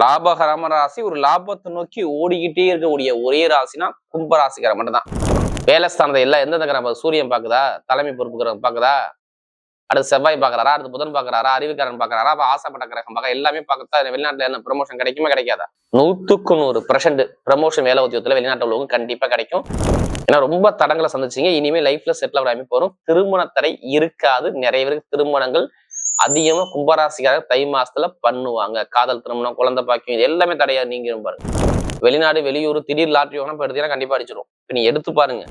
லாபகரமான ராசி, ஒரு லாபத்தை நோக்கி ஓடிக்கிட்டே இருக்கக்கூடிய ஒரே ராசினா கும்பராசிக்கார மட்டும் தான். வேலைஸ்தானத்தை எல்லாம் எந்தெந்த கிரகம்? சூரியன் பாக்குதா? தலைமை பொறுப்பு கிரகம் பாக்குதா? அடுத்து செவ்வாய் பாக்குறாரா? அடுத்து புதன் பாக்குறாரா? அறிவுக்காரன் பாக்குறாரா? அப்ப ஆசைப்பட்ட கிரகம் பார்க்க எல்லாமே பார்க்கத்தா வெளிநாட்டுல என்ன ப்ரமோஷன் கிடைக்குமா கிடைக்காதா? 100% ப்ரமோஷன் வேலை உத்தியோகத்துல வெளிநாட்டு உள்ளவங்க கண்டிப்பா கிடைக்கும். ஏன்னா ரொம்ப தடங்களை சந்திச்சிங்க. இனிமே லைஃப்ல செட்டில் ஆகாம போறோம். திருமண தடை இருக்காது. நிறைய பேருக்கு திருமணங்கள் அதிகமா கும்பராசிக்காக தை மாசத்துல பண்ணுவாங்க. காதல் திருமணம், குழந்தை பாக்கியம், இது எல்லாமே தடையா நீங்க பாருங்க. வெளிநாடு வெளியூர் திடீர் லாட்டரி வாங்கினா எடுத்தீங்கன்னா கண்டிப்பா அடிச்சிடும். இப்ப நீ எடுத்து பாருங்க.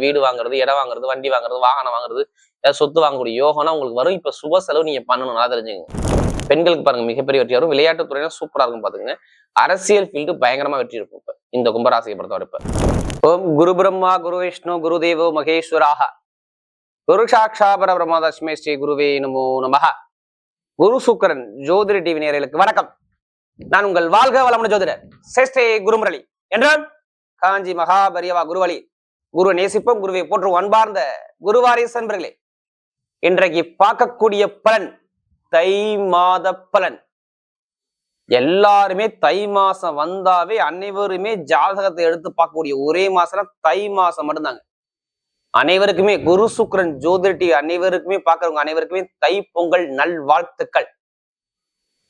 வீடு வாங்குறது, இடம் வாங்குறது, வண்டி வாங்குறது, வாகனம் வாங்குறது, சொத்து வாங்கக்கூடிய யோகம்னா உங்களுக்கு வரும். இப்ப சுப செலவு நீங்க பண்ணணும், நல்லா தெரிஞ்சுங்க. பெண்களுக்கு பாருங்க மிகப்பெரிய வெற்றி வரும். விளையாட்டு துறையில சூப்பரா இருக்கும் பாத்துங்க. அரசியல் ஃபீல்டு பயங்கரமா வெற்றி இருக்கும் இப்ப இந்த கும்பராசியை பொறுத்தவரை. இப்ப ஓம் குரு பிரம்மா குரு விஷ்ணு குரு தேவோ மகேஸ்வராக குரு சாட்சா பரபிரம்மா தஸ்மை ஸ்ரீ குருவே நமோ நமஹ. குரு சுக்கரன் ஜோதிட டிவி நேயர்களுக்கு வணக்கம். நான் உங்கள் வாழ்க வளமுடன் ஜோதிடர் சேஷ்டே குருமுரளி என்றால் காஞ்சி மகாபரியவா குருவழி. குரு நேசிப்போம், குருவை போற்றும் அன்பார்ந்த குருவாரிஸ் அன்பர்களே. இன்றைக்கு பார்க்கக்கூடிய பலன் தை மாத பலன். எல்லாருமே தை மாசம் வந்தாவே அனைவருமே ஜாதகத்தை எடுத்து பார்க்கக்கூடிய ஒரே மாசம் தை மாசம் மட்டும்தாங்க. அனைவருக்குமே குரு சுக்கரன் ஜோதிட அனைவருக்குமே பார்க்கறவங்க அனைவருக்குமே தை பொங்கல் நல் வாழ்த்துக்கள்.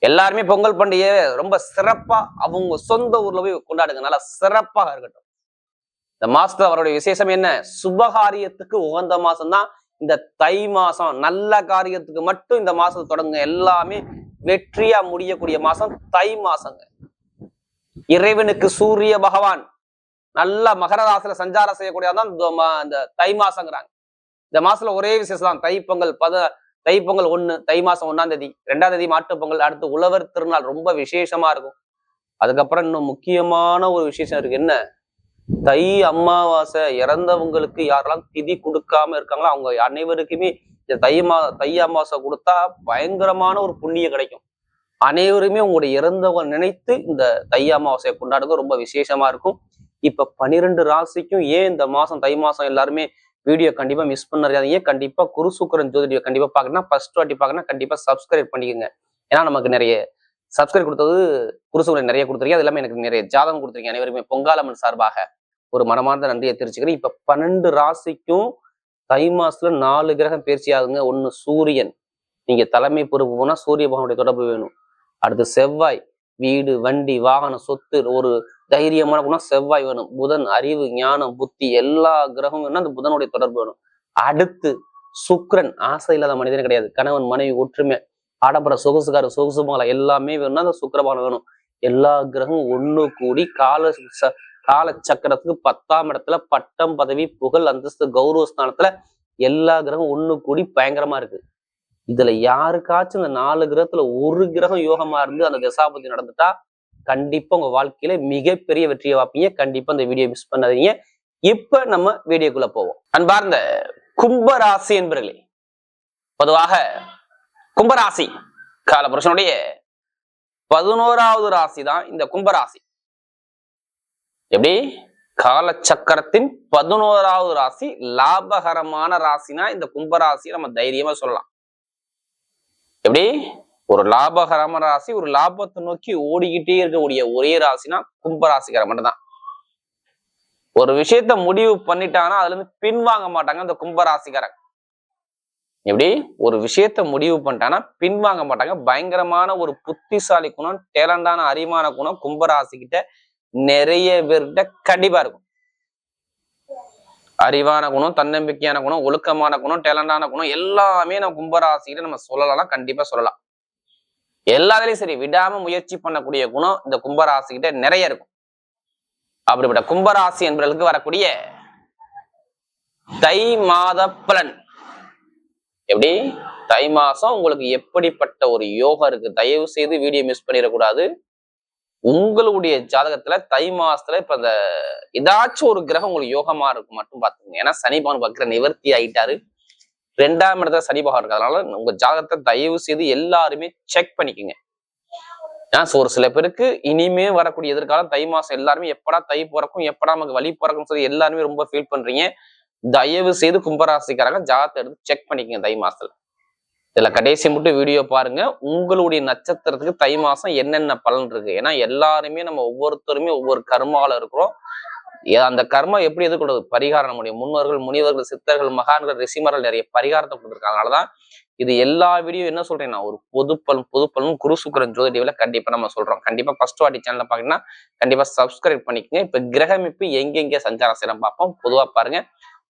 எல்லாருமே பொங்கல் பண்டிகையை ரொம்ப சிறப்பா அவங்க சொந்த ஊர்ல போய் கொண்டாடுங்க. நல்லா சிறப்பாக இருக்கட்டும். இந்த மாசத்துல அவருடைய விசேஷம் என்ன? சுபகாரியத்துக்கு உகந்த மாசம் தான் இந்த தை மாசம். நல்ல காரியத்துக்கு மட்டும் இந்த மாசம் தொடங்குங்க. எல்லாமே வெற்றியா முடியக்கூடிய மாசம் தை மாசங்க. இறைவனுக்கு சூரிய பகவான் நல்ல மகர ராசியில சஞ்சாரம் செய்யக்கூடியதான் இந்த தை மாசங்கிறாங்க. இந்த மாசத்துல ஒரே விசேஷம் தான் தை பொங்கல். தை பொங்கல் 1 தை மாசம் 1ஆம் தேதி, 2ஆம் தேதி மாட்டு பொங்கல், அடுத்து உழவர் திருநாள் ரொம்ப விசேஷமா இருக்கும். அதுக்கப்புறம் இன்னும் முக்கியமான ஒரு விசேஷம் இருக்கு. என்ன? தை அமாவாசை. இறந்தவங்களுக்கு யாரெல்லாம் திதி கொடுக்காம இருக்காங்களோ அவங்க அனைவருக்குமே இந்த தை அமாவாசை கொடுத்தா பயங்கரமான ஒரு புண்ணியம் கிடைக்கும். அனைவருமே உங்களுடைய இறந்தவங்க நினைத்து இந்த தை அமாவாசையை கொண்டாடுறது ரொம்ப விசேஷமா இருக்கும். இப்ப 12 ராசிக்கும் ஏன் இந்த மாசம் தை மாசம் எல்லாருமே வீடியோ கண்டிப்பா மிஸ் பண்ணாதீங்க. கண்டிப்பா குரு சுக்கரன் ஜோதிட கண்டிப்பா பார்க்கணும். ஃபர்ஸ்ட் வாட்டி பார்க்கணும் கண்டிப்பா சப்ஸ்கிரைப் பண்ணிக்கோங்க. ஏன்னா நமக்கு நிறைய சப்ஸ்கிரைப் கொடுத்தது குரு சுக்கரன் நிறைய கொடுத்துருக்கீங்க. அது எல்லாமே எனக்கு நிறைய ஜாதகம் கொடுத்துருக்கீங்க. அனைவருமே பொங்காலம்மன் சார்பாக ஒரு மனமார்ந்த நன்றியை தெரிவிச்சுக்கிறேன். இப்ப 12 ராசிக்கும் தை மாசத்துல 4 கிரகம் பயிற்சி ஆகுங்க. 1 சூரியன். நீங்க தலைமை பொறுப்பு போனா சூரிய பகவானுடைய தொடர்பு வேணும். அடுத்து செவ்வாய், வீடு வண்டி வாகனம் சொத்து ஒரு தைரியமான குணம் செவ்வாய் வேணும். புதன் அறிவு ஞானம் புத்தி எல்லா கிரகமும் வேணும். அந்த புதனுடைய தொடர்பு வேணும். அடுத்து சுக்கிரன் ஆசை இல்லாத மனிதனே கிடையாது. கணவன் மனைவி ஒற்றுமை ஆடம்பர சொகுசுகார சொகுசுமால எல்லாமே வேணும்னா அந்த சுக்கிரபானம் வேணும். எல்லா கிரகமும் ஒண்ணு கூடி கால சக்கரத்துக்கு 10ஆம் இடத்துல பட்டம் பதவி புகழ் அந்தஸ்து கௌரவ ஸ்தானத்துல எல்லா கிரகம் ஒண்ணு கூடி பயங்கரமா இருக்கு. இதுல யாருக்காச்சும் இந்த 4 கிரகத்துல ஒரு கிரகம் யோகமா இருந்து அந்த தசாபதி நடந்துட்டா கண்டிப்பா உங்க வாழ்க்கையில மிகப்பெரிய வெற்றியை வாப்பீங்க. கண்டிப்பா இந்த வீடியோ மிஸ் பண்ணாதீங்க. இப்ப நம்ம வீடியோக்குள்ள போவோம். அன்பார்ந்த கும்பராசி என்பர்களே, பொதுவாக கும்பராசி காலபுருஷனுடைய 11வது ராசி தான் இந்த கும்பராசி. எப்படி? காலச்சக்கரத்தின் 11வது ராசி லாபகரமான ராசினா இந்த கும்பராசியை நம்ம தைரியமா சொல்லலாம். எப்படி? ஒரு லாபகரமான ராசி, ஒரு லாபத்தை நோக்கி ஓடிக்கிட்டே இருக்கக்கூடிய ஒரே ராசினா கும்பராசிக்கார மட்டும்தான். ஒரு விஷயத்த முடிவு பண்ணிட்டாங்கன்னா அதுல இருந்து பின்வாங்க மாட்டாங்க இந்த கும்பராசிக்காரங்க. எப்படி? ஒரு விஷயத்த முடிவு பண்ணிட்டாங்கன்னா பின்வாங்க மாட்டாங்க. பயங்கரமான ஒரு புத்திசாலி குணம், டேலண்டான அறிவான குணம் கும்பராசிக்கிட்ட நிறைய பேர்கிட்ட கண்டிப்பா இருக்கும். அறிவான குணம், தன்னம்பிக்கையான குணம், ஒழுக்கமான குணம், டேலண்டான குணம் எல்லாமே நம்ம கும்பராசிக்கிட்ட நம்ம சொல்லலாம். கண்டிப்பா சொல்லலாம். எல்லாத்துலயும் சரி விடாம முயற்சி பண்ணக்கூடிய குணம் இந்த கும்பராசிக்கிட்ட நிறைய இருக்கும். அப்படிப்பட்ட கும்பராசி என்பவர்களுக்கு வரக்கூடிய தை மாத பலன் எப்படி? தை மாசம் உங்களுக்கு எப்படிப்பட்ட ஒரு யோகம் இருக்கு? தயவு செய்து வீடியோ மிஸ் பண்ணிடக்கூடாது. உங்களுடைய ஜாதகத்துல தை மாசத்துல இப்ப இந்த ஏதாச்சும் ஒரு கிரகம் உங்களுக்கு யோகமா இருக்கும் மட்டும் பாத்துக்கோங்க. ஏன்னா சனி பகவான் வக்ர நிவர்த்தி ஆயிட்டாரு. 2ஆம் இடத்துல சனி பகவான் இருக்கிறதுனால உங்க ஜாதகத்தை தயவு செய்து எல்லாருமே செக் பண்ணிக்கோங்க. ஏன்னா ஒரு சில பேருக்கு இனிமே வரக்கூடிய எதிர்காலம் தை மாசம் எல்லாருமே எப்படா தை பிறக்கும், எப்படா நமக்கு வழி பிறக்கும் சொல்லி எல்லாருமே ரொம்ப ஃபீல் பண்றீங்க. தயவு செய்து கும்பராசிக்காரங்க ஜாதகத்தை எடுத்து செக் பண்ணிக்கோங்க தை மாசத்துல. இதுல கடைசி மட்டும் வீடியோ பாருங்க. உங்களுடைய நட்சத்திரத்துக்கு தை மாசம் என்னென்ன பலன் இருக்கு. ஏன்னா எல்லாருமே நம்ம ஒவ்வொருத்தருமே ஒவ்வொரு கர்மால இருக்கிறோம். அந்த கர்மா எப்படி எதிர்கொள்றது? பரிகாரம் நம்முடைய முன்னோர்கள், முனிவர்கள், சித்தர்கள், மகான்கள், ரிஷிமர்கள் நிறைய பரிகாரத்தை கொடுத்துருக்காங்க. அதனாலதான் இது எல்லா வீடியோ என்ன சொல்றேன், நான் ஒரு பொதுப்பலன் குரு சுக்கிரன் ஜோதிடிவில கண்டிப்பா நம்ம சொல்றோம். கண்டிப்பா ஃபர்ஸ்ட் வாட்டி சேனல்ல பாத்தீங்கன்னா கண்டிப்பா சப்ஸ்கிரைப் பண்ணிக்கங்க. இப்ப கிரகமிப்பு எங்கெங்க சஞ்சார செய்யலாம் பார்ப்போம். பொதுவா பாருங்க,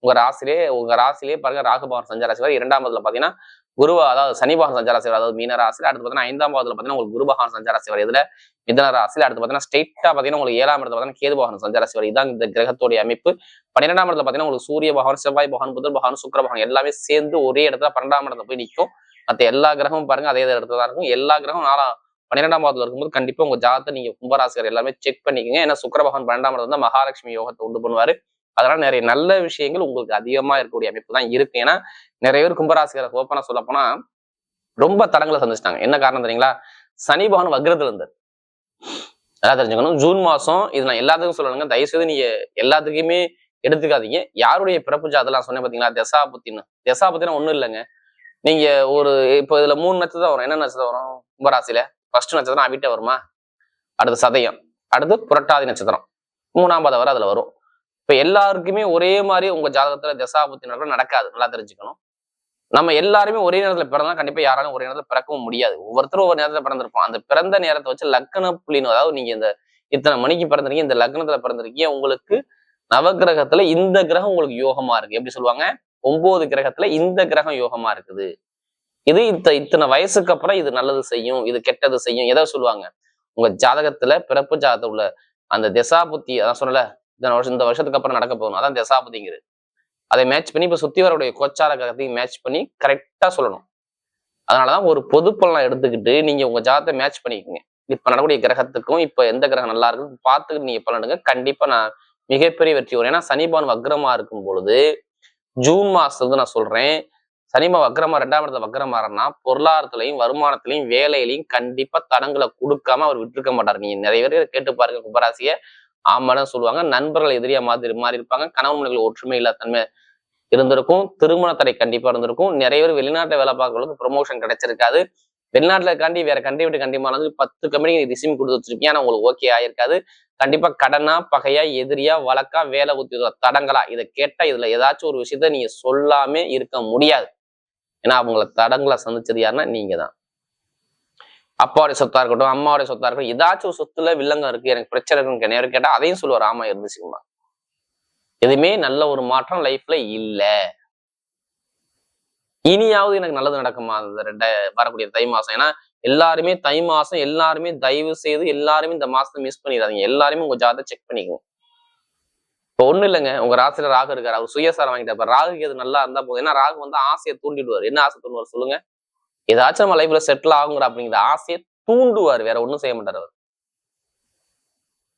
உங்க ராசிலேயே பாருங்க ராகு பகவான் சஞ்சார செய்வார். 2ஆம் இடத்துல பாத்தீங்கன்னா அதாவது சனி பகவான் சஞ்சார செய்வார். அதாவது மீன ராசியில. அடுத்து பாத்தீங்கன்னா 5ஆம் பாவத்துல பாத்தீங்கன்னா உங்களுக்கு குரு பகவான் சஞ்சார செய்வார். இதுல மிதன ராசியில. அடுத்து பாத்தீங்கன்னா ஸ்ட்ரெயிட்டா பாத்தீங்கன்னா உங்களுக்கு 7ஆம் இடத்துல பாத்தீங்கன்னா கேது பகவான் சஞ்சார செய்வார். இதான் இந்த கிரகத்தோடைய அமைப்பு. 12ஆம் இடத்துல பாத்தீங்கன்னா உங்களுக்கு சூரிய பகவான், செவ்வாய் பகவான், புதன் பகவான், சுக்கிர பகவான் எல்லாமே சேர்ந்து ஒரே இடத்துல 12ஆம் இடத்துல போய் நிற்கும். மற்ற எல்லா கிரகமும் பாருங்க அதே இடத்துல தான் இருக்கும். எல்லா கிரகம் 12ஆம் பாவத்துல இருக்கும்போது கண்டிப்பா உங்க ஜாதத்தை நீங்க கும்பராசிகர் எல்லாமே செக் பண்ணிக்கோங்க. ஏன்னா சுக்கிர பகவான் 12ஆம் இடத்துல வந்து மகாலட்சுமி யோகத்தை உண்டு பண்ணுவாரு. அதனால நிறைய நல்ல விஷயங்கள் உங்களுக்கு அதிகமா இருக்கக்கூடிய அமைப்பு தான் இருக்கு. ஏன்னா நிறைய பேர் கும்பராசிகரை ஓப்பனா சொல்ல போனா ரொம்ப தடங்களை சந்திச்சிட்டாங்க. என்ன காரணம் தெரியுங்களா? சனி பகவான் வக்ரத்துல இருந்தார். அதான் தெரிஞ்சுக்கணும். ஜூன் மாசம் இது நான் எல்லாத்துக்கும் சொல்லணுங்க. தயவுசெய்து நீங்க எல்லாத்துக்குமே எடுத்துக்காதீங்க. யாருடைய பிறப்பு ஜாதெல்லாம் சொன்னேன் பாத்தீங்களா, தசாபத்தினா ஒண்ணும் இல்லைங்க. நீங்க ஒரு இப்போ இதுல 3 நட்சத்திரம் வரும். என்ன நட்சத்திரம் வரும் கும்பராசியில? ஃபர்ஸ்ட் நட்சத்திரம் அவிட்ட வருமா, அடுத்து சதயம், அடுத்து புரட்டாதி நட்சத்திரம், 3ஆம் பாதம் வரை அதுல வரும். இப்ப எல்லாருக்குமே ஒரே மாதிரி உங்க ஜாதகத்துல தசாபுத்தி நடக்காது. நல்லா தெரிஞ்சுக்கணும். நம்ம எல்லாருமே ஒரே நேரத்துல பிறந்தா கண்டிப்பா யாராலும் ஒரே நேரத்துல பிறக்கவும் முடியாது. ஒவ்வொருத்தரும் ஒவ்வொரு நேரத்துல பிறந்திருப்போம். அந்த பிறந்த நேரத்தை வச்சு லக்ன புள்ளின்னு, அதாவது நீங்க இந்த இத்தனை மணிக்கு பிறந்திருக்கீங்க, இந்த லக்னத்துல பிறந்திருக்கீங்க, உங்களுக்கு நவகிரகத்துல இந்த கிரகம் உங்களுக்கு யோகமா இருக்கு. எப்படி சொல்லுவாங்க? 9 கிரகத்துல இந்த கிரகம் யோகமா இருக்குது. இது இத்தனை வயசுக்கு அப்புறம் இது நல்லது செய்யும், இது கெட்டது செய்யும். எதை சொல்லுவாங்க? உங்க ஜாதகத்துல பிறப்பு ஜாதகத்துல உள்ள அந்த தசாபுத்தி, அதான் சொல்லல இந்த வருஷத்துக்கு அப்புறம் நடக்க போகணும், அதான் தசாபுத்திங்கிறது. அதை மேட்ச் பண்ணி இப்ப சுத்தி வரக்கூடிய கோச்சார கிரகத்தையும் மேட்ச் பண்ணி கரெக்டா சொல்லணும். அதனாலதான் ஒரு பொது பலனை எடுத்துக்கிட்டு நீங்க உங்க ஜாதகத்தை மேட்ச் பண்ணிக்கோங்க. இப்ப நடக்கூடிய கிரகத்துக்கும் இப்ப எந்த கிரகம் நல்லா இருக்குன்னு பார்த்துக்கிட்டு நீங்க பலனுங்க. கண்டிப்பா நான் மிகப்பெரிய வெற்றி வரும். ஏன்னா சனிபான் வக்ரமா இருக்கும் பொழுது ஜூன் மாசத்துல நான் சொல்றேன், சனிமா வக்ரமா 2ஆம் இடத்துல வக்ரமாறன்னா பொருளாதாரத்திலையும் வருமானத்திலையும் வேலையிலையும் கண்டிப்பா தடங்களை கொடுக்காம அவர் விட்டுருக்க மாட்டார். நீங்க நிறைய பேர் கேட்டு பாருங்க கும்பராசிய, ஆமான்னு சொல்லுவாங்க. நண்பர்கள் எதிரியா மாறி இருப்பாங்க. கணவன் மனைவிகள் ஒற்றுமை இல்லாத தன்மை இருந்திருக்கும். திருமண தடை கண்டிப்பா இருந்திருக்கும். நிறைய பேர் வெளிநாட்டுல வேலை பார்க்கறவங்களுக்கு ப்ரொமோஷன் கிடைச்சிருக்காது. வெளிநாட்டுல காண்டி வேற கண்ட்ரி விட்டு கண்டிப்பா 10 கம்பெனி ரிசீம் கொடுத்து வச்சிருப்பீங்க. ஆனா உங்களுக்கு ஓகே ஆயிருக்காது. கண்டிப்பா கடனா, பகையா, எதிரியா, வழக்கா, வேலை உத்தியோக தடங்களா, இதை கேட்டா இதுல ஏதாச்சும் ஒரு விஷயத்த நீங்க சொல்லாம இருக்க முடியாது. ஏன்னா அவங்கள தடங்களை சந்திச்சது யாருன்னா நீங்க தான். அப்பாவுடைய சொத்தா இருக்கட்டும், அம்மாவுடைய சொத்தா இருக்கட்டும், ஏதாச்சும் ஒரு சொத்துல வில்லங்கம் இருக்கு, எனக்கு பிரச்சனை இருக்குன்னு நேரம் கேட்டா அதையும் சொல்லுவார். ஆமா இருந்துச்சுமா. எதுவுமே நல்ல ஒரு மாற்றம் லைஃப்ல இல்ல. இனியாவது எனக்கு நல்லது நடக்குமா அந்த வரக்கூடிய தை மாசம்? ஏன்னா எல்லாருமே தை மாசம், எல்லாருமே தயவு செய்து எல்லாருமே இந்த மாசத்தை மிஸ் பண்ணிடாதீங்க. எல்லாருமே உங்க ஜாதகத்தை செக் பண்ணிக்கோங்க. இப்போ ஒண்ணு இல்லைங்க, உங்க ராசியில ராகு இருக்காரு, அவர் சுயசாரம் வாங்கிட்டாரு. ராகுக்கு எது நல்லா இருந்தா போதும். ஏன்னா ராகு வந்து ஆசையை தூண்டிடுவார். என்ன ஆசை தூண்டுவார் சொல்லுங்க? ஏதாச்சும் நம்ம லைஃப்ல செட்டில் ஆகுங்கிற அப்படிங்கிற ஆசையை தூண்டுவார். வேற ஒண்ணும் செய்ய மாட்டார் அவர்.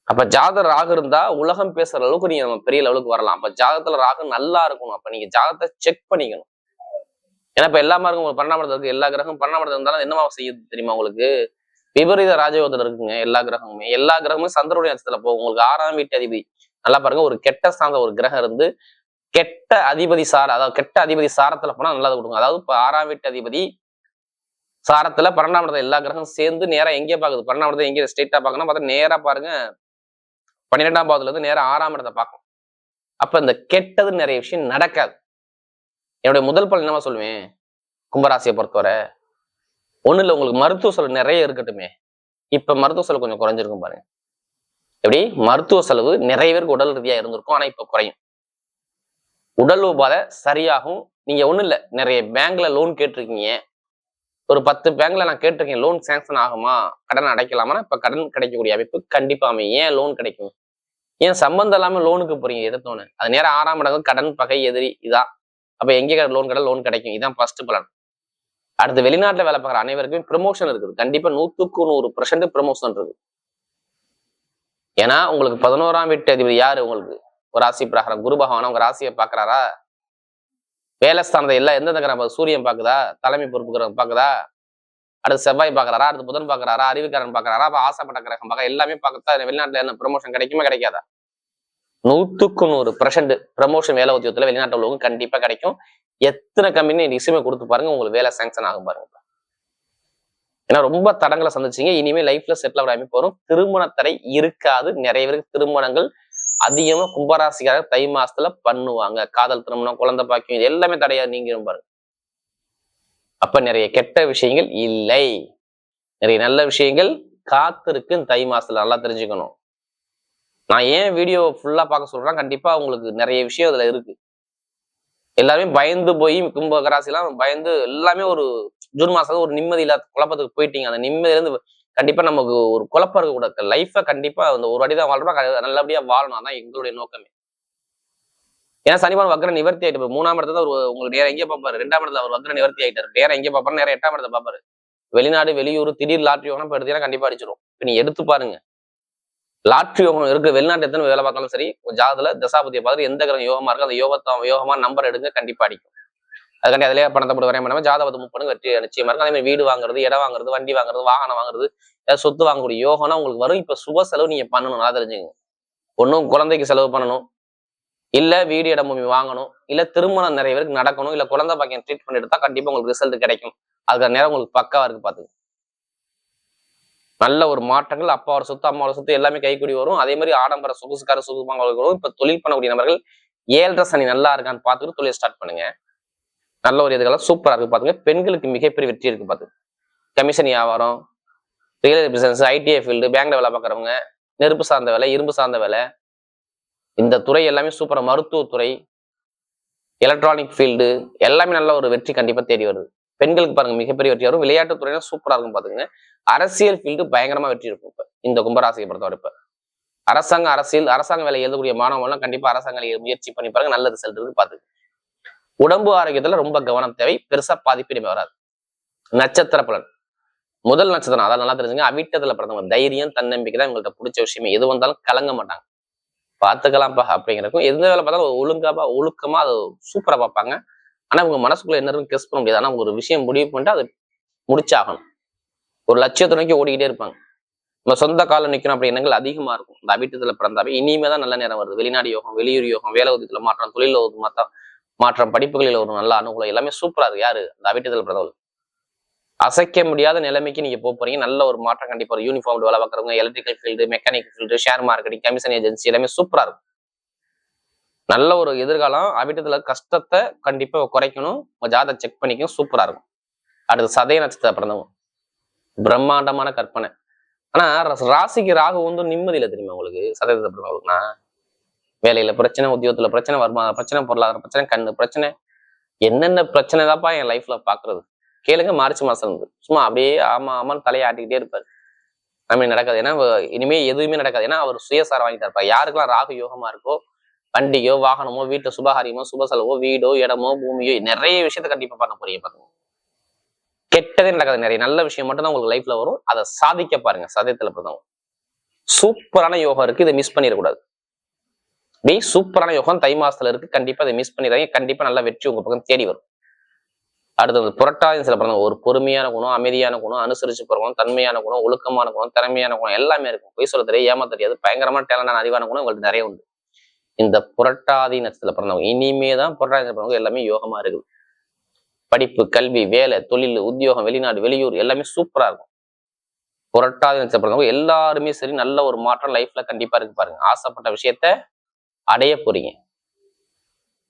அப்ப ஜாதக ராகு இருந்தா உலகம் பேசுற அளவுக்கு நீங்க நம்ம பெரிய லெவலுக்கு வரலாம். அப்ப ஜாதகத்துல ராகு நல்லா இருக்கணும். அப்ப நீங்க ஜாதகத்தை செக் பண்ணிக்கணும். ஏன்னா இப்ப எல்லா மார்க்கும் உங்களுக்கு 12ஆம் இடத்துல இருக்கு. எல்லா கிரகம் 12ஆம் இடத்துல இருந்தாலும் என்னவா செய்யுது தெரியுமா? உங்களுக்கு விபரீத ராஜயோகத்துல இருக்குங்க. எல்லா கிரகமும் சந்திரனுடைய நட்சத்திரத்துல போகும். உங்களுக்கு 6ஆம் வீட்டு அதிபதி நல்லா பாருங்க. ஒரு கெட்ட சார்ந்த ஒரு கிரகம் இருந்து கெட்ட அதிபதி அதாவது கெட்ட அதிபதி சாரத்துல போனா நல்லது கொடுக்கும். அதாவது இப்ப 6ஆம் வீட்டு அதிபதி சாரத்துல 12ஆம் இடத்துல எல்லா கிரகம் சேர்ந்து நேரா எங்கே பாக்குது? 12ஆம் இடத்துல எங்கே ஸ்ட்ரெயிட்டா பாக்கணும் பார்த்தா நேரா பாருங்க 12ஆம் பாவத்துல இருந்து நேரம் 6ஆம் இடத்தை பார்க்கும். அப்ப இந்த கெட்டது நிறைய விஷயம் நடக்காது. என்னுடைய முதல் பலன் என்னவா சொல்லுவேன் கும்பராசியை பொறுத்தவரை? ஒண்ணு இல்லை, உங்களுக்கு மருத்துவ செலவு நிறைய இருக்கட்டுமே. இப்ப மருத்துவ செலவு கொஞ்சம் குறைஞ்சிருக்கும் பாருங்க. எப்படி மருத்துவ செலவு நிறைய பேருக்கு உடல் ரீதியா இருந்திருக்கும். ஆனா இப்ப குறையும். உடல் உபாதை சரியாகும். நீங்க ஒண்ணு இல்லை, நிறைய பேங்க்ல லோன் கேட்டிருக்கீங்க. ஒரு 10 பேங்க்ல நான் கேட்டிருக்கேன், லோன் சாங்ஷன் ஆகுமா, கடன் அடைக்கலாமா? இப்ப கடன் கிடைக்கக்கூடிய அமைப்பு கண்டிப்பா அமையும். ஏன் லோன் கிடைக்கும்? ஏன் சம்பந்தம் இல்லாம லோனுக்கு போறீங்க எடுத்தோன்னு? அது நேரம் 6ஆம் இடம் கடன், பகை, எதிரி இதான். அப்ப எங்கே லோன் கிடைக்கும். இதான் ஃபர்ஸ்ட் பலன். அடுத்து வெளிநாட்டுல வேலை பார்க்குற அனைவருக்குமே ப்ரமோஷன் இருக்குது. கண்டிப்பா 100% ப்ரமோஷன் இருக்கு. ஏன்னா உங்களுக்கு 11ஆம் வீட்டு அதிபதி யாரு? உங்களுக்கு ஒரு ராசி பிரகாரம் குரு பகவான் உங்க ராசியை பாக்குறாரா? வேலைஸ்தானத்தை எல்லாம் எந்தெந்த கிரகம்? சூரியன் பாக்குதா? தலைமை பொறுப்பு கிரகம் பாக்குதா? அடுத்து செவ்வாய் பாக்குறாரா? அடுத்து புதன் பாக்குறாரா? அறிவுக்காரன் பாக்குறாரா? அப்ப ஆசைப்பட்ட கிரகம் பார்க்க எல்லாமே பார்க்கத்தா வெளிநாட்டுல என்ன ப்ரமோஷன் கிடைக்குமா கிடைக்காதா? 100% ப்ரமோஷன் வேலை உத்தியோகத்துல வெளிநாட்டு உள்ளவங்க கண்டிப்பா கிடைக்கும். எத்தனை கம்பெனி ரிசுமே கொடுத்து பாருங்க, உங்களுக்கு வேலை சாங்ஷன் ஆகும் பாருங்க. ஏன்னா ரொம்ப தடங்களை சந்திச்சீங்க, இனிமே லைஃப்ல செட்டில் ஆகாம போறோம். திருமண தடை இருக்காது. நிறைய பேருக்கு திருமணங்கள் அதிகமா கும்பராசிக்காக தை மாசத்துல பண்ணுவாங்க. காதல் திருமணம், குழந்தை பாக்கியம், இது எல்லாமே தடையா நீங்கிரும் பாருங்க. அப்ப நிறைய கெட்ட விஷயங்கள் இல்லை, நிறைய நல்ல விஷயங்கள் காத்திருக்கு தை மாசத்துல. நல்லா தெரிஞ்சுக்கணும். நான் ஏன் வீடியோ ஃபுல்லா பார்க்க சொல்றேன், கண்டிப்பா உங்களுக்கு நிறைய விஷயம் அதுல இருக்கு. எல்லாருமே பயந்து போய் கும்பராசி எல்லாம் பயந்து எல்லாமே ஒரு ஜூன் மாசம் ஒரு நிம்மதி இல்லாத குழப்பத்துக்கு போயிட்டீங்க. அந்த நிம்மதியில இருந்து கண்டிப்பா நமக்கு ஒரு குழப்பம் இருக்க கூடாது. லைஃப கண்டிப்பா அந்த ஒரு அடிதான் வாழ்றோம், நல்லபடியா வாழணும். அதான் எங்களுடைய நோக்கமே. ஏன்னா சனிபான் வக்ர நிவர்த்தி ஆயிட்டு 3ஆம் இடத்துல உங்களுக்கு நேரம் எங்கே பார்ப்பாரு, 2ஆம் இடத்துல அவர் வக்ர நிவர்த்தி ஆயிட்டாரு. நேரம் எங்கே பார்ப்பாரு, நேரம் 8ஆம் இடத்தை பார்ப்பாரு. வெளிநாடு வெளியூர் திடீர் லாட்ரி யோகம் இப்ப எடுத்தீங்கன்னா கண்டிப்பா அடிச்சிடும். இப்ப நீ எடுத்து பாருங்க, லாட்ரி யோகம் இருக்கு. வெளிநாட்டு எத்தனை வேலை பார்த்தாலும் சரி, ஜாதத்துல தசாபதியை பார்த்து எந்த கிரகம் யோகமா இருக்கு அந்த யோகமா நம்பர் எடுங்க, கண்டிப்பா அடிக்கும். அதுக்காண்டி அதிலேயே பணத்தை போட்டு வரைய பண்ணாம ஜாதகத்தை மூவ் பண்ணுங்க, வெற்றி நிச்சயமா இருக்கும். அதே மாதிரி வீடு வாங்குறது, இடம் வாங்குறது, வண்டி வாங்குறது, வாகனம் வாங்குறது, ஏதாவது சொத்து வாங்கக்கூடிய யோகம்னா உங்களுக்கு வரும். இப்ப சுப செலவு நீங்க பண்ணணும், நல்லா தெரிஞ்சுங்க. ஒன்னும் குழந்தைக்கு செலவு பண்ணணும், இல்ல வீடு இடம் பூமி வாங்கணும், இல்ல திருமணம் நிறைய பேருக்கு நடக்கணும், இல்ல குழந்தை பாக்கியம் ட்ரீட்மெண்ட் எடுத்தா கண்டிப்பா உங்களுக்கு ரிசல்ட் கிடைக்கும். அதுக்கான நேரம் உங்களுக்கு பக்காவா இருக்கு. பாத்துங்க, நல்ல ஒரு மாற்றங்கள். அப்பாவோட சொத்து அம்மாவோட சொத்து எல்லாமே கைக்கூடி வரும். அதே மாதிரி ஆடம்பர சொகுசுக்கார சொகுசுமாங்க வரும். இப்ப தொழில் பண்ணக்கூடிய நபர்கள் 7.5 சனி நல்லா இருக்கான்னு பார்த்துட்டு தொழில் ஸ்டார்ட் பண்ணுங்க. நல்ல ஒரு இதுக்கெல்லாம் சூப்பரா இருக்கு. பாத்துங்க, பெண்களுக்கு மிகப்பெரிய வெற்றி இருக்கு. பாத்துங்க, கமிஷன் வியாபாரம், ரியல் பிசினஸ், ஐடிஐ ஃபீல்டு, பேங்க்ல வேலை பார்க்குறவங்க, நெருப்பு சார்ந்த வேலை, இரும்பு சார்ந்த வேலை, இந்த துறை எல்லாமே சூப்பரா. மருத்துவத்துறை, எலக்ட்ரானிக் ஃபீல்டு எல்லாமே நல்ல ஒரு வெற்றி கண்டிப்பா தேடி வருது. பெண்களுக்கு பாருங்க மிகப்பெரிய வெற்றி வரும். விளையாட்டு துறையில சூப்பரா இருக்கும். பாத்துங்க, அரசியல் ஃபீல்டு பயங்கரமா வெற்றி இருக்கும். இப்ப இந்த கும்பராசியை பொறுத்தவரை இப்ப அரசாங்க வேலை எழுதக்கூடிய மாணவர்கள் கண்டிப்பா அரசாங்க முயற்சி பண்ணி பாருங்க, நல்ல ரிசல்ட் இருக்கு. பாத்துங்க, உடம்பு ஆரோக்கியத்துல ரொம்ப கவனம் தேவை. பெருசா பாதிப்பு இனிமே வராது. நட்சத்திர பலன், முதல் நட்சத்திரம் அதான் நல்லா தெரிஞ்சுங்க, அவிட்டத்துல பிறந்தவங்க. தைரியம், தன்னம்பிக்கை தான் இவங்கள்ட்ட பிடிச்ச விஷயமே. எது வந்தாலும் கலங்க மாட்டாங்க, பாத்துக்கலாம்ப்பா அப்படிங்கிறக்கும். எந்த வேலை பார்த்தாலும் ஒழுக்கமா அது சூப்பரா பார்ப்பாங்க. ஆனா உங்க மனசுக்குள்ள என்ன இருக்கும் கெஸ் பண்ண முடியாது. ஆனா ஒரு விஷயம் முடிவு பண்ணிட்டு அது முடிச்சாகணும். ஒரு லட்சியத்தை நோக்கி ஓடிக்கிட்டே இருப்பாங்க. நம்ம சொந்த காலம் நிக்கணும் அப்படி எண்ணங்கள் அதிகமா இருக்கும். இந்த அவிட்டத்துல பிறந்தாவே இனிமே தான் நல்ல நேரம் வருது. வெளிநாடு யோகம், வெளியூர் யோகம், வேலை உதயத்துல மாற்றம், தொழில் மாற்றம், படிப்புகளில் ஒரு நல்ல அனுகூலம் எல்லாமே சூப்பரா இருக்கு. யாரு இந்த அவிட்டத்துல பிறந்தவர்கள் அசைக்க முடியாத நிலைமைக்கு நீங்க போறீங்க. நல்ல ஒரு மாற்றம் கண்டிப்பா. ஒரு யூனிஃபார்ம் வேலை பார்க்குறவங்க, electrical field, mechanical field, share marketing, commission agency எல்லாமே சூப்பரா இருக்கும். நல்ல ஒரு எதிர்காலம். அவிட்டத்துல கஷ்டத்தை கண்டிப்பா குறைக்கணும். உங்க ஜாதகம் செக் பண்ணிக்கும், சூப்பரா இருக்கும். அடுத்து சதய நட்சத்திரம் பிறந்தவங்க, பிரம்மாண்டமான கற்பனை. ஆனா ராசிக்கு ராகு வந்து நிம்மதியில தெரியுமா உங்களுக்கு? சதயத்தை பிறந்தவங்களுக்குன்னா வேலையில பிரச்சனை, உத்தியோகத்துல பிரச்சனை, வருமான பிரச்சனை, பொருளாதார பிரச்சனை, கண்ணு பிரச்சனை, என்னென்ன பிரச்சனை தான்ப்பா என் லைஃப்ல பாக்குறது கேளுங்க. மார்ச் மாசம் இருந்து சும்மா அப்படியே ஆமா ஆமான்னு தலையாட்டிக்கிட்டே இருப்பாரு. நம்ம நடக்காது. ஏன்னா இனிமே எதுவுமே நடக்காது. ஏன்னா அவர் சுயசாரம் வாங்கிட்டு இருப்பார். யாருக்கெல்லாம் ராகு யோகமா இருக்கோ, வண்டியோ வாகனமோ, வீட்டுல சுபகாரியமோ, சுப செலவோ, வீடோ இடமோ பூமியோ நிறைய விஷயத்த கண்டிப்பா பண்ண போறீங்க. பாருங்க, கெட்டதே நடக்காது. நிறைய நல்ல விஷயம் மட்டும் தான் உங்களுக்கு லைஃப்ல வரும். அதை சாதிக்க பாருங்க. சதயத்துல பிறந்தவங்க சூப்பரான யோகம் இருக்கு, இதை மிஸ் பண்ணிடக்கூடாது. சூப்பரான யோகம் தை மாசத்துல இருக்கு, கண்டிப்பா அதை மிஸ் பண்ணிடுறாங்க. கண்டிப்பா நல்ல வெற்றி உங்க பக்கம் தேடி வரும். அடுத்தது புரட்டாதி சில பிறந்த ஒரு பொறுமையான குணம், அமைதியான குணம், அனுசரிச்சு போறவங்க, தன்மையான குணம், ஒழுக்கமான குணம், திறமையான குணம் எல்லாமே இருக்கும். பொய் சொல்ல தெரியாது, ஏமா தெரியாது, பயங்கரமான டேலண்டான அறிவான குணம் உங்களுக்கு நிறைய உண்டு. இந்த புரட்டாதி நட்சத்திரத்துல பிறந்தவங்க இனிமேதான் புரட்டாதி பிறந்தவங்க எல்லாமே யோகமா இருக்குது. படிப்பு, கல்வி, வேலை, தொழில், உத்தியோகம், வெளிநாடு வெளியூர் எல்லாமே சூப்பரா இருக்கும். புரட்டாதி நட்சத்திரம் பிறந்தவங்க எல்லாருமே சரி நல்ல ஒரு மாற்றம் லைஃப்ல கண்டிப்பா இருக்கு. பாருங்க, ஆசைப்பட்ட விஷயத்த அடைய போறீங்க.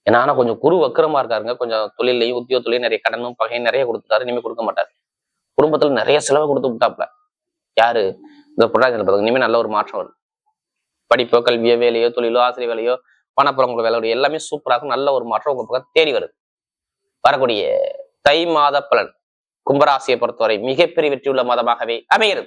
ஏன்னா கொஞ்சம் குரு வக்கரமா இருக்காருங்க. கொஞ்சம் தொழிலையும் உத்தியோகத்திலையும் நிறைய கடனும் பகையும் நிறைய கொடுத்துட்டாரு. இனிமே கொடுக்க மாட்டாரு. குடும்பத்துல நிறைய செலவு கொடுத்து விட்டாப்ல. யாரு இந்த புரட்டாதி? இனிமே நல்ல ஒரு மாற்றம் வரும். படிப்போ, கல்வியோ, வேலையோ, தொழிலோ, ஆசிரியர் வேலையோ, பணப்புறவங்களோட வேலையோட எல்லாமே சூப்பரா இருக்கும். நல்ல ஒரு மாற்றம் உங்க பக்கம் தேடி வருது. வரக்கூடிய தை மாத பலன் கும்பராசியை பொறுத்தவரை மிகப்பெரிய வெற்றியுள்ள மாதமாகவே அமைகிறது.